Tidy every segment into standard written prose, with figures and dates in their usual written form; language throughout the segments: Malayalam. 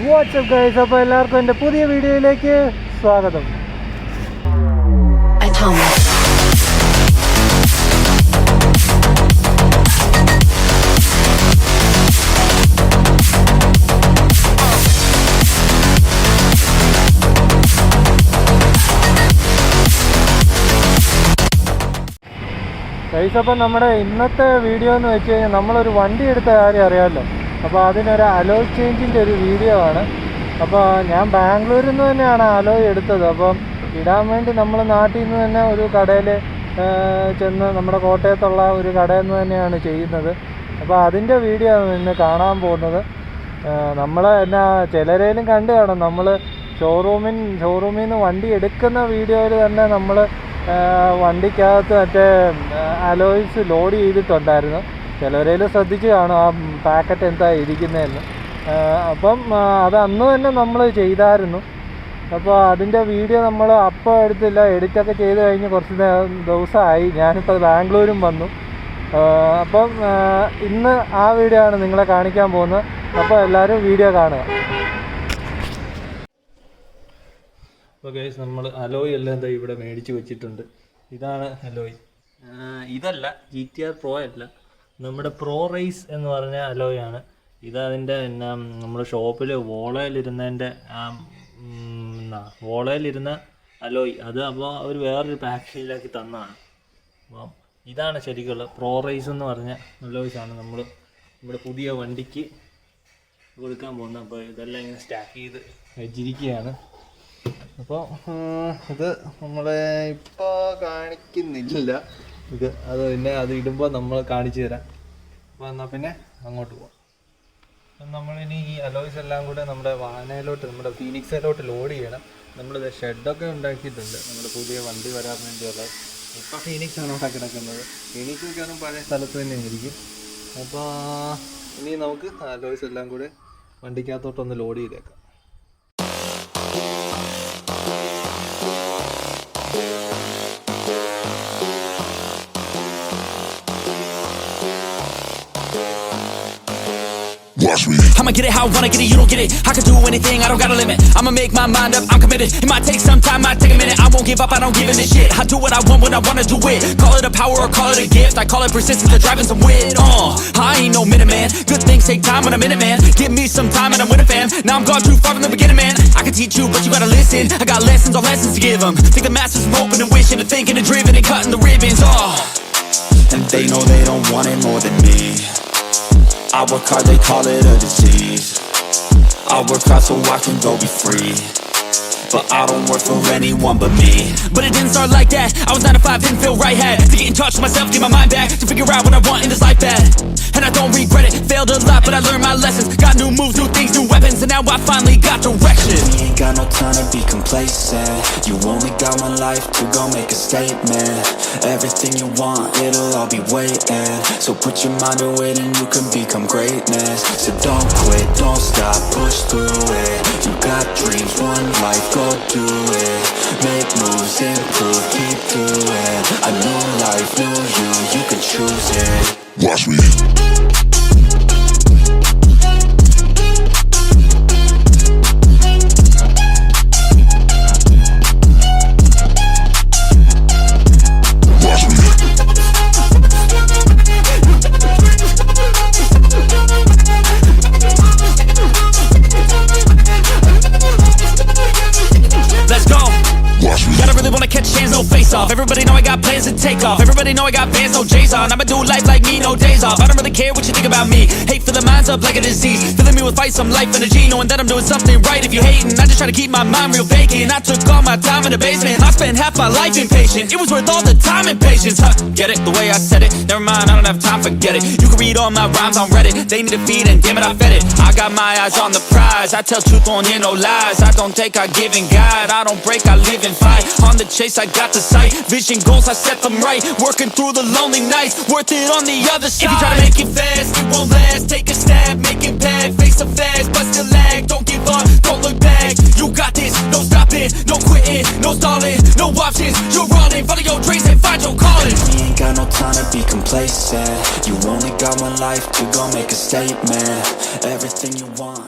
വാട്ട്സ്ആപ്പ് ഗൈസ്, അപ്പോൾ എല്ലാവർക്കും എൻ്റെ പുതിയ വീഡിയോയിലേക്ക് സ്വാഗതം. ഗൈസ്, അപ്പം നമ്മുടെ ഇന്നത്തെ വീഡിയോ എന്ന് വെച്ച് കഴിഞ്ഞാൽ നമ്മളൊരു വണ്ടി എടുത്ത കാര്യം അറിയാമല്ലോ. അപ്പോൾ അതിനൊരു അലോയ് ചേഞ്ചിൻ്റെ ഒരു വീഡിയോ ആണ്. അപ്പോൾ ഞാൻ ബാംഗ്ലൂരിൽ നിന്ന് തന്നെയാണ് അലോയ് എടുത്തത്. അപ്പം ഇടാൻ വേണ്ടി നമ്മൾ നാട്ടിൽ നിന്ന് തന്നെ ഒരു കടയിൽ ചെന്ന്, നമ്മുടെ കോട്ടയത്തുള്ള ഒരു കടയിൽ നിന്ന് തന്നെയാണ് ചെയ്യുന്നത്. അപ്പോൾ അതിൻ്റെ വീഡിയോ ആണ് ഇന്ന് കാണാൻ പോകുന്നത്. നമ്മൾ എന്നാ ചിലരേലും കണ്ടു കാണും, നമ്മൾ ഷോറൂമിൽ നിന്ന് വണ്ടി എടുക്കുന്ന വീഡിയോയിൽ തന്നെ നമ്മൾ വണ്ടിക്കകത്ത് മറ്റേ അലോയ്സ് ലോഡ് ചെയ്തിട്ടുണ്ടായിരുന്നു. ചിലവരേലും ശ്രദ്ധിച്ച് കാണും ആ പാക്കറ്റ് എന്താ ഇരിക്കുന്നതെന്ന്. അപ്പം അത് അന്ന് തന്നെ നമ്മൾ ചെയ്തായിരുന്നു. അപ്പോൾ അതിൻ്റെ വീഡിയോ നമ്മൾ അപ്പോൾ എടുത്തില്ല, എഡിറ്റൊക്കെ ചെയ്ത് കഴിഞ്ഞ് കുറച്ച് ദിവസമായി. ഞാനിപ്പോൾ ബാംഗ്ലൂരും വന്നു. അപ്പം ഇന്ന് ആ വീഡിയോ ആണ് നിങ്ങളെ കാണിക്കാൻ പോകുന്നത്. അപ്പോൾ എല്ലാവരും വീഡിയോ കാണുക. അപ്പോൾ ഗൈസ്, നമ്മൾ അലോയ് എല്ലാം എന്താ ഇവിടെ മേടിച്ച് വെച്ചിട്ടുണ്ട്. ഇതാണ് അലോയ്. ഇതല്ല GTR Pro അല്ല, നമ്മുടെ പ്രോ റേസ് എന്ന് പറഞ്ഞ അലോയാണ്. ഇതതിൻ്റെ എന്നാ നമ്മുടെ ഷോപ്പിൽ വോളയിലിരുന്ന അലോയ്. അത് അപ്പോൾ അവർ വേറൊരു പാക്കേജിലാക്കി തന്നതാണ്. അപ്പം ഇതാണ് ശരിക്കുള്ള പ്രോ റേസ് എന്ന് പറഞ്ഞ അലോയ്സാണ് നമ്മൾ നമ്മുടെ പുതിയ വണ്ടിക്ക് കൊടുക്കാൻ പോകുന്നത്. അപ്പോൾ ഇതെല്ലാം ഇങ്ങനെ സ്റ്റാക്ക് ചെയ്ത് വെച്ചിരിക്കുകയാണ്. അപ്പോൾ ഇത് നമ്മളെ ഇപ്പോൾ കാണിക്കുന്നില്ല, അത് പിന്നെ അത് ഇടുമ്പോൾ നമ്മൾ കാണിച്ചു തരാം. അപ്പോൾ എന്നാൽ പിന്നെ അങ്ങോട്ട് പോകാം. നമ്മളിനി ഈ അലോയ്സ് എല്ലാം കൂടെ നമ്മുടെ വാഹനയിലോട്ട്, നമ്മുടെ ഫീനിക്സിലോട്ട് ലോഡ് ചെയ്യണം. നമ്മളിത് ഷെഡൊക്കെ ഉണ്ടാക്കിയിട്ടുണ്ട് നമ്മുടെ പുതിയ വണ്ടി വരാൻ വേണ്ടിയുള്ള. ഇപ്പോൾ ഫീനിക്സാണ് അവിടെ കിടക്കുന്നത്. ഫീനിക്സൊക്കെയാണ് പഴയ സ്ഥലത്ത് തന്നെ ആയിരിക്കും. അപ്പോൾ ഇനി നമുക്ക് അലോയ്സ് എല്ലാം കൂടെ വണ്ടിക്കകത്തോട്ടൊന്ന് ലോഡ് ചെയ്തേക്കാം. I'ma get it how I wanna get it, you don't get it. I can do anything, I don't got a limit. I'ma make my mind up, I'm committed. It might take some time, might take a minute. I won't give up, I don't give a shit. I do what I want when I wanna do it. Call it a power or call it a gift. I call it persistence or driving some wit. I ain't no minute man. Good things take time when I'm in it, man. Give me some time and I'm with a fam. Now I'm gone too far from the beginning, man. I can teach you, but you gotta listen. I got lessons on lessons to give them. Think the masters are open and wishing and thinking and driven and cutting the ribbons. And they know they don't want it more than me. I work hard, they call it a disease. I work hard so I can go be free, but I don't work for anyone but me. But it didn't start like that. I was 9 to 5, didn't feel right. Had to get in touch with myself, get my mind back, to figure out what I want in this life bad. And I don't regret it, failed a lot, but I learned my lessons. Got new moves, new things, new weapons, and now I finally got direction. We ain't got no time to be complacent. You only got one life to go make a statement. Everything you want, it'll all be waiting. So put your mind to it and you can become greatness. So don't quit, don't stop, push through it. You got dreams, one life, go do it. Make moves, improve, keep doing. A new life, new you can choose it. Watch me. Everybody know I got plans to take off. Everybody know I got bands, no J's on. I'ma do life like me, no days off. I don't really care what you think about me. Hate for the minds up like a disease. Filling me with fight, some life energy. Knowing that I'm doing something right. If you hating, I just try to keep my mind real vacant. I took all my time in the basement. I spent half my life impatient. It was worth all the time and patience. Get it? The way I said it. Never mind, I don't have time, forget it. You can read all my rhymes on Reddit. They need a feed and damn it, I fed it. I got my eyes on the prize. I tell truth, won't hear no lies. I don't take, I give and guide. I don't break, I live and fight. On the chase, I got the sight. Vision goals, I set them right. Working through the lonely nights, worth it on the other side. If you try to make it fast, it won't last. Take a stab, make it bad. Face the fast, but still lag. Don't give up, don't look back. You got this, no stopping, no quitting, no stalling, no options. You're running, follow your dreams and find your calling. We ain't got no time to be complacent. You only got one life to go make a statement. Everything you want.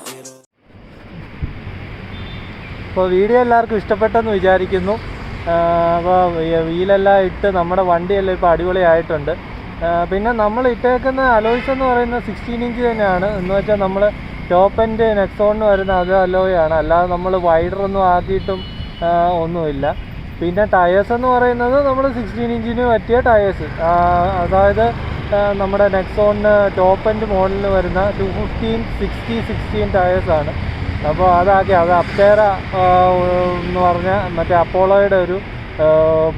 അപ്പോൾ വീഡിയോ എല്ലാവർക്കും ഇഷ്ടപ്പെട്ടെന്ന് വിചാരിക്കുന്നു. അപ്പോൾ വീലെല്ലാം ഇട്ട് നമ്മുടെ വണ്ടിയെല്ലാം ഇപ്പോൾ അടിപൊളിയായിട്ടുണ്ട്. പിന്നെ നമ്മൾ ഇട്ടേക്കുന്ന അലോയ്സ് എന്ന് പറയുന്നത് 16 ഇഞ്ച് തന്നെയാണ്. എന്ന് വെച്ചാൽ നമ്മൾ ടോപ്പ് എൻഡ് നെക്സോണിന് വരുന്ന അത് അലോയാണ്, അല്ലാതെ നമ്മൾ വൈഡറൊന്നും ആക്കിയിട്ടും ഒന്നുമില്ല. പിന്നെ ടയേഴ്സ് എന്ന് പറയുന്നത് നമ്മൾ 16 ഇഞ്ചിന് പറ്റിയ ടയേഴ്സ്, അതായത് നമ്മുടെ നെക്സോണിന് ടോപ്പ് എൻഡ് മോഡലിന് വരുന്ന 215/60/16 ടയേഴ്സാണ്. അപ്പോൾ അത് അപ്റ്റേറ എന്ന് പറഞ്ഞാൽ മറ്റേ അപ്പോളോയുടെ ഒരു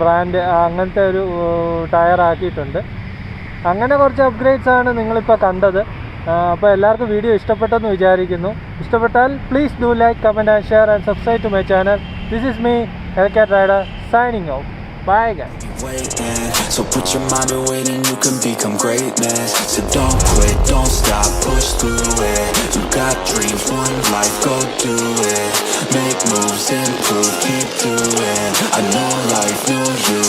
ബ്രാൻഡ്, അങ്ങനത്തെ ഒരു ടയർ ആക്കിയിട്ടുണ്ട്. അങ്ങനെ കുറച്ച് അപ്ഗ്രേഡ്സാണ് നിങ്ങളിപ്പോൾ കണ്ടത്. അപ്പോൾ എല്ലാവർക്കും വീഡിയോ ഇഷ്ടപ്പെട്ടെന്ന് വിചാരിക്കുന്നു. ഇഷ്ടപ്പെട്ടാൽ please do like, comment and share and subscribe to my channel. This is me Hellcat Rider signing off. Bye guys. So put your mind to it and you can become greatness. So don't quit, don't stop, push through it. You got dreams, one life, go do it. Make moves, improve, keep doing. A new life, new you.